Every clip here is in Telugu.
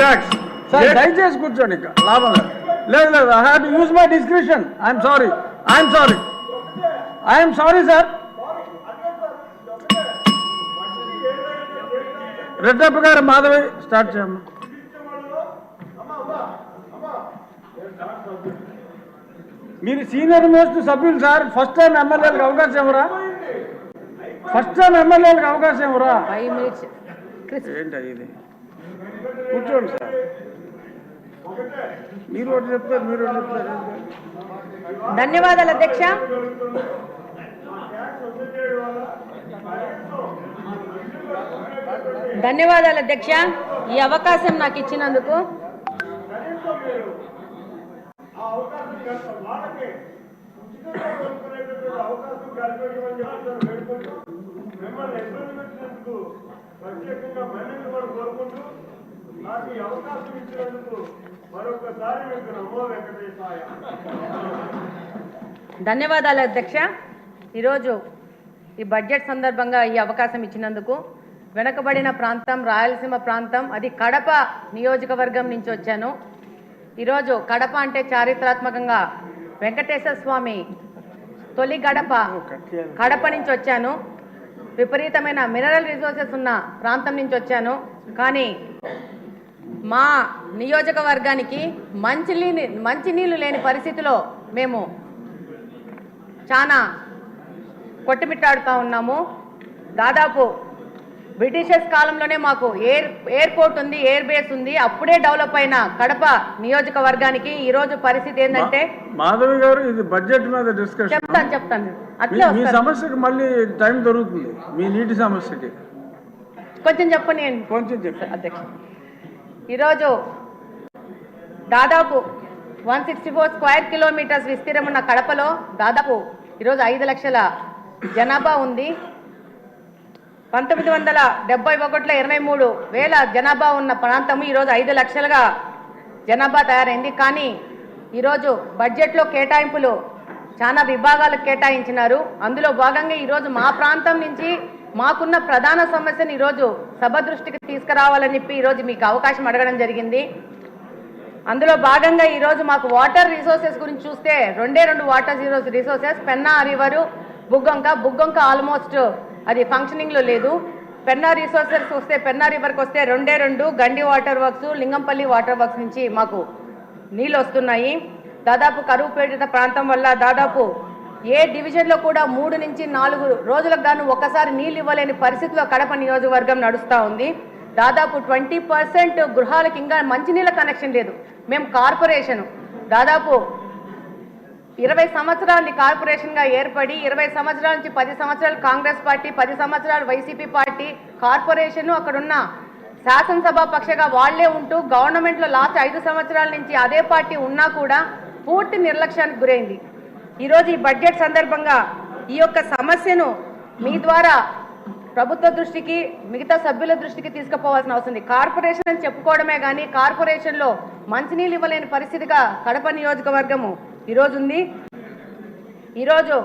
ట్యాక్స్. దయచేసి కూర్చోండి, లాభం లేదు. లేదు, I have to use my description. I'm sorry sir. Reddappa గారు, మాధవి స్టార్ట్ చేయమ్మా. మీరు సీనియర్ మోస్ట్ సభ్యులు సార్. ఫస్ట్ టైం ఎమ్మెల్యేలకు అవకాశం ఇవ్వరా? ఏంటి ఇది? కూర్చోండి సార్. మీరు ఒకటి చెప్తారు. ధన్యవాదాలు అధ్యక్ష. ఈ అవకాశం నాకు ఇచ్చినందుకు. ధన్యవాదాలు అధ్యక్ష. ఈరోజు ఈ బడ్జెట్ సందర్భంగా ఈ అవకాశం ఇచ్చినందుకు. వెనకబడిన ప్రాంతం రాయలసీమ ప్రాంతం, అది కడప నియోజకవర్గం నుంచి వచ్చాను. ఈరోజు కడప అంటే చారిత్రాత్మకంగా వెంకటేశ్వర స్వామి తొలి గడప కడప నుంచి వచ్చాను. విపరీతమైన మినరల్ రిసోర్సెస్ ఉన్న ప్రాంతం నుంచి వచ్చాను. కానీ మా నియోజకవర్గానికి మంచినీళ్ళు లేని పరిస్థితిలో మేము చాలా కొట్టుమిట్టాడుతూ ఉన్నాము. దాదాపు బ్రిటిషర్స్ కాలంలోనే మాకు ఎయిర్పోర్ట్ ఉంది, ఎయిర్ బేస్ ఉంది. అప్పుడే డెవలప్ అయిన కడప నియోజకవర్గానికి ఈరోజు పరిస్థితి ఏంటంటే, మాధవి గారు, ఇది బడ్జెట్ మీద డిస్కషన్. చెప్తాను. అట్లా మీ సమస్యకి మళ్ళీ టైం దొరుకుతుంది. మీ నీటి సమస్యకి కొంచెం చెప్పండి. కొంచెం చెప్పండి అధ్యక్ష. ఈరోజు దాదాపు 164 స్క్వేర్ కిలోమీటర్స్ విస్తీర్ణం ఉన్న కడపలో దాదాపు ఈరోజు 5 లక్షల జనాభా ఉంది. 1971లో 23,000 జనాభా ఉన్న ప్రాంతము ఈరోజు 5 లక్షలుగా జనాభా తయారైంది. కానీ ఈరోజు బడ్జెట్లో కేటాయింపులు చాలా విభాగాలకు కేటాయించినారు. అందులో భాగంగా ఈరోజు మా ప్రాంతం నుంచి మాకున్న ప్రధాన సమస్యను ఈరోజు సభ దృష్టికి తీసుకురావాలని చెప్పి ఈరోజు మీకు అవకాశం అడగడం జరిగింది. అందులో భాగంగా ఈరోజు మాకు వాటర్ రిసోర్సెస్ గురించి చూస్తే 2 water resources, Penna river, Buggavanka almost అది ఫంక్షనింగ్లో లేదు. పెన్నా రిసోర్సెస్ వస్తే, పెన్నా రివర్కి వస్తే 2 Gandi water works, Lingampally water works నుంచి మాకు నీళ్ళు వస్తున్నాయి. దాదాపు కరువు పీడిత ప్రాంతం వల్ల దాదాపు ఏ డివిజన్లో కూడా 3 నుంచి 4 రోజులకు గాను ఒక్కసారి నీళ్ళు ఇవ్వలేని పరిస్థితిలో కడప నియోజకవర్గం నడుస్తూ ఉంది. దాదాపు 20% గృహాలకు ఇంకా మంచినీళ్ళ కనెక్షన్ లేదు. మేము కార్పొరేషను దాదాపు 20 సంవత్సరాలు కార్పొరేషన్గా ఏర్పడి 20 సంవత్సరాల నుంచి 10 సంవత్సరాలు కాంగ్రెస్ పార్టీ, 10 సంవత్సరాలు వైసీపీ పార్టీ, కార్పొరేషను అక్కడున్న శాసనసభ పక్షగా వాళ్లే ఉంటూ గవర్నమెంట్లో లాస్ట్ 5 సంవత్సరాల నుంచి అదే పార్టీ ఉన్నా కూడా పూర్తి నిర్లక్ష్యానికి గురైంది. ఈరోజు ఈ బడ్జెట్ సందర్భంగా ఈ యొక్క సమస్యను మీ ద్వారా ప్రభుత్వ దృష్టికి, మిగతా సభ్యుల దృష్టికి తీసుకుపోవాల్సిన అవసరం ఉంది. కార్పొరేషన్ అని చెప్పుకోవడమే కానీ కార్పొరేషన్లో మంచినీళ్ళు ఇవ్వలేని పరిస్థితిగా కడప నియోజకవర్గము ఈరోజు ఉంది. ఈరోజు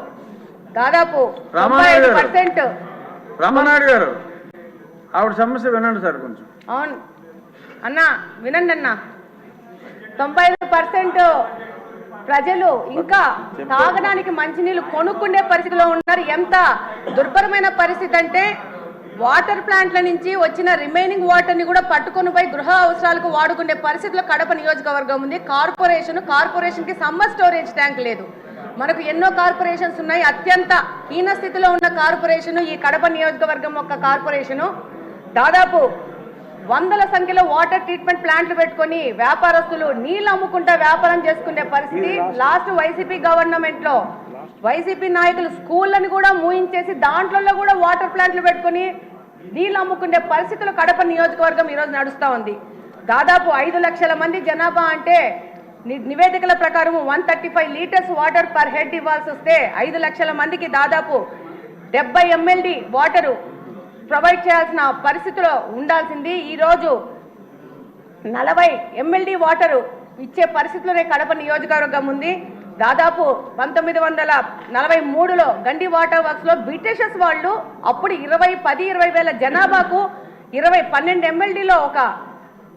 దాదాపు 95% రామానాయుడు గారు ఆవిడ సమస్య వినండి సార్ కొంచెం. అవును అన్నా, వినండి అన్నా. 95% ప్రజలు ఇంకా తాగడానికి మంచినీళ్ళు కొనుక్కునే పరిస్థితిలో ఉన్నారు. ఎంత దుర్భరమైన పరిస్థితి అంటే వాటర్ ప్లాంట్ల నుంచి వచ్చిన రిమైనింగ్ వాటర్ని కూడా పట్టుకొని పోయి గృహ అవసరాలకు వాడుకునే పరిస్థితిలో కడప నియోజకవర్గం ఉంది. కార్పొరేషన్కి సమ్మర్ స్టోరేజ్ ట్యాంక్ లేదు. మనకు ఎన్నో కార్పొరేషన్స్ ఉన్నాయి. అత్యంత హీన స్థితిలో ఉన్న కార్పొరేషను ఈ కడప నియోజకవర్గం యొక్క కార్పొరేషను. దాదాపు 100ల సంఖ్యలో వాటర్ ట్రీట్మెంట్ ప్లాంట్లు పెట్టుకొని వ్యాపారస్తులు నీళ్ళు అమ్ముకుంటా వ్యాపారం చేసుకునే పరిస్థితి. లాస్ట్ వైసీపీ గవర్నమెంట్లో వైసీపీ నాయకులు స్కూళ్ళని కూడా మూయించేసి దాంట్లో కూడా వాటర్ ప్లాంట్లు పెట్టుకొని నీళ్ళు అమ్ముకునే పరిస్థితులు కడప నియోజకవర్గం ఈరోజు నడుస్తూ ఉంది. దాదాపు 5 లక్షల మంది జనాభా అంటే నివేదికల ప్రకారం 135 లీటర్స్ వాటర్ పర్ హెడ్ ఇవ్వాల్సి వస్తే 5 లక్షల మందికి దాదాపు 70 MLD వాటరు ప్రొవైడ్ చేయాల్సిన పరిస్థితిలో ఉండాల్సింది. ఈరోజు 40 MLD వాటరు ఇచ్చే పరిస్థితిలోనే కడప నియోజకవర్గం ఉంది. దాదాపు 1943లో గండి వాటర్ వర్క్స్లో బ్రిటిషర్స్ వాళ్ళు అప్పుడు 10-20 వేల జనాభాకు 12 MLDలో ఒక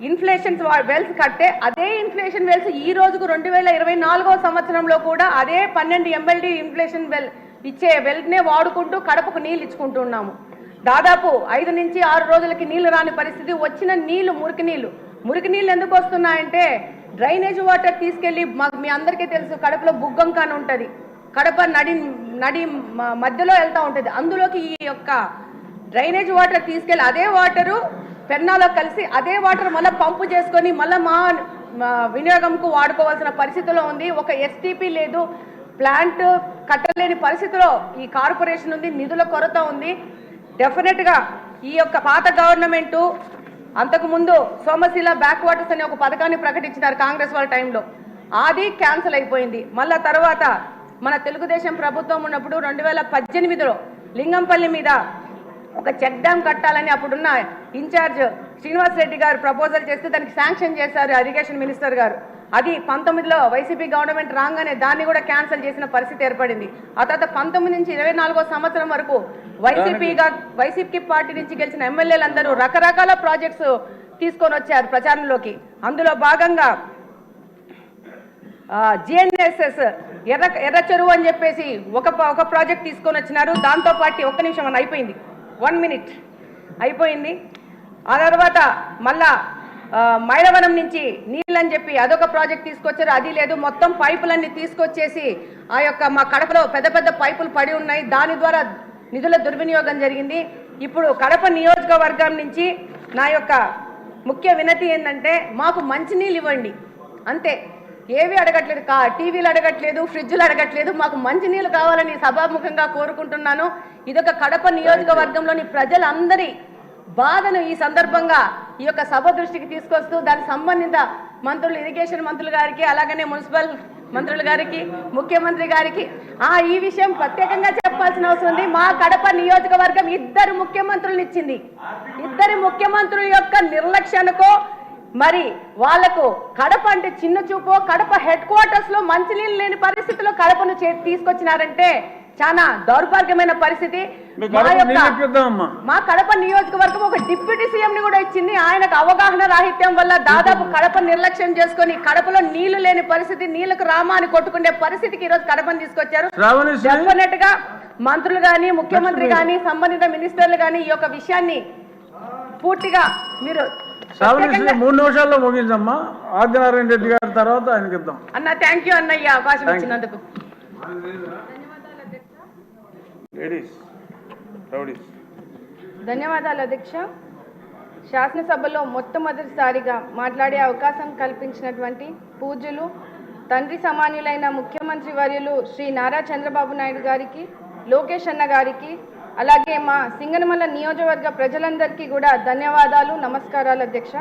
ఇన్ఫ్లేషన్ వెల్స్ కట్టే అదే ఇన్ఫ్లేషన్ వెల్స్ ఈ రోజుకు 2024వ సంవత్సరంలో కూడా అదే 12 MLD ఇన్ఫ్లేషన్ వెల్ ఇచ్చే వెల్నే వాడుకుంటూ కడపకు నీళ్ళు ఇచ్చుకుంటున్నాము. దాదాపు 5 నుంచి 6 రోజులకి నీళ్లు రాని పరిస్థితి. వచ్చిన నీళ్లు మురికి నీళ్ళు ఎందుకు వస్తున్నాయంటే డ్రైనేజ్ వాటర్ తీసుకెళ్లి మీ అందరికీ తెలుసు కడపలో బుగ్గంక అని ఉంటుంది, కడప నడి మధ్యలో వెళ్తూ ఉంటుంది. అందులోకి ఈ యొక్క డ్రైనేజ్ వాటర్ తీసుకెళ్లి అదే వాటరు పెన్నాలో కలిసి అదే వాటర్ మళ్ళీ పంపు చేసుకొని మళ్ళీ మా వినియోగంకు వాడుకోవాల్సిన పరిస్థితిలో ఉంది. ఒక STP లేదు, ప్లాంట్ కట్టలేని పరిస్థితిలో ఈ కార్పొరేషన్ ఉంది, నిధుల కొరత ఉంది. డెఫినెట్గా ఈ యొక్క పాత గవర్నమెంటు అంతకుముందు సోమశిల బ్యాక్ వాటర్స్ అనే ఒక పథకాన్ని ప్రకటించినారు కాంగ్రెస్ వాళ్ళ టైంలో, అది క్యాన్సిల్ అయిపోయింది. మళ్ళా తర్వాత మన తెలుగుదేశం ప్రభుత్వం ఉన్నప్పుడు 2018లో లింగంపల్లి మీద ఒక చెక్ డ్యామ్ కట్టాలని అప్పుడున్న ఇన్ఛార్జ్ శ్రీనివాస్ రెడ్డి గారు ప్రపోజల్ చేస్తే దానికి శాంక్షన్ చేశారు ఇరిగేషన్ మినిస్టర్ గారు. అది 19లో వైసీపీ గవర్నమెంట్ రాగానే దాన్ని కూడా క్యాన్సిల్ చేసిన పరిస్థితి ఏర్పడింది. ఆ తర్వాత 19 నుంచి 24వ సంవత్సరం వరకు వైసీపీ పార్టీ నుంచి గెలిచిన ఎమ్మెల్యేలందరూ రకరకాల ప్రాజెక్ట్స్ తీసుకొని వచ్చారు ప్రచారంలోకి. అందులో భాగంగా GNSS ఎర్ర చెరువు అని చెప్పేసి ఒక ప్రాజెక్ట్ తీసుకొని వచ్చినారు. దాంతో పాటు ఒక్క నిమిషం అని అయిపోయింది, 1 minute అయిపోయింది. ఆ తర్వాత మళ్ళా మైలవనం నుంచి నీళ్ళని చెప్పి అదొక ప్రాజెక్ట్ తీసుకొచ్చారు, అది లేదు. మొత్తం పైపులన్నీ తీసుకొచ్చేసి ఆ యొక్క మా కడపలో పెద్ద పెద్ద పైపులు పడి ఉన్నాయి, దాని ద్వారా నిధుల దుర్వినియోగం జరిగింది. ఇప్పుడు కడప నియోజకవర్గం నుంచి నా యొక్క ముఖ్య వినతి ఏంటంటే మాకు మంచినీళ్ళు ఇవ్వండి అంతే, ఏవి అడగట్లేదు, టీవీలు అడగట్లేదు, ఫ్రిడ్జ్లు అడగట్లేదు, మాకు మంచినీళ్ళు కావాలని సభాముఖంగా కోరుకుంటున్నాను. ఇదొక కడప నియోజకవర్గంలోని ప్రజలందరి బాధను ఈ సందర్భంగా ఈ యొక్క సభ దృష్టికి తీసుకొస్తూ దానికి సంబంధిత మంత్రులు, ఇరిగేషన్ మంత్రులు గారికి, అలాగనే మున్సిపల్ మంత్రులు గారికి, ముఖ్యమంత్రి గారికి ఈ విషయం ప్రత్యేకంగా చెప్పాల్సిన అవసరం ఉంది. మా కడప నియోజకవర్గం 2 ముఖ్యమంత్రులను ఇచ్చింది. 2 ముఖ్యమంత్రుల యొక్క నిర్లక్ష్యానికో మరి వాళ్లకు కడప అంటే చిన్న చూపో, కడప హెడ్ క్వార్టర్స్ లో మంచినీళ్ళు లేని పరిస్థితిలో కడపను తీసుకొచ్చినారంటే చాలా దౌర్భాగ్యమైన పరిస్థితి. మా కడప నియోజకవర్గం ఒక డిప్యూటీ సీఎం ని కూడా ఇచ్చింది. ఆయనకు అవగాహన రాహిత్యం వల్ల దాదాపు కడప నిర్లక్ష్యం చేసుకుని కడపలో నీళ్లు లేని పరిస్థితి, నీళ్లకు రామాని కొట్టుకునే పరిస్థితికి ఈరోజు కడపను తీసుకొచ్చారు. డెఫినెట్ గా మంత్రులు గాని, ముఖ్యమంత్రి గాని, సంబంధిత మినిస్టర్లు గాని ఈ యొక్క విషయాన్ని పూర్తిగా మీరు 3 నిమిషాల్లో ముగించమ్మా. ఆదినారాయణ రెడ్డి గారి తర్వాత ఆయనకి ఇద్దాం. అన్న థ్యాంక్ యూ అన్నయ్య, అవకాశం ఇచ్చినందుకు. ధన్యవాదాలు అధ్యక్ష. శాసనసభలో మొట్టమొదటిసారిగా మాట్లాడే అవకాశం కల్పించినటువంటి పూజ్యులు తండ్రి సమానులైన ముఖ్యమంత్రి వర్యులు శ్రీ నారా చంద్రబాబు నాయుడు గారికి, లోకేష్ అన్న గారికి, అలాగే మా సింగనమల నియోజకవర్గ ప్రజలందరికీ కూడా ధన్యవాదాలు, నమస్కారాలు అధ్యక్ష.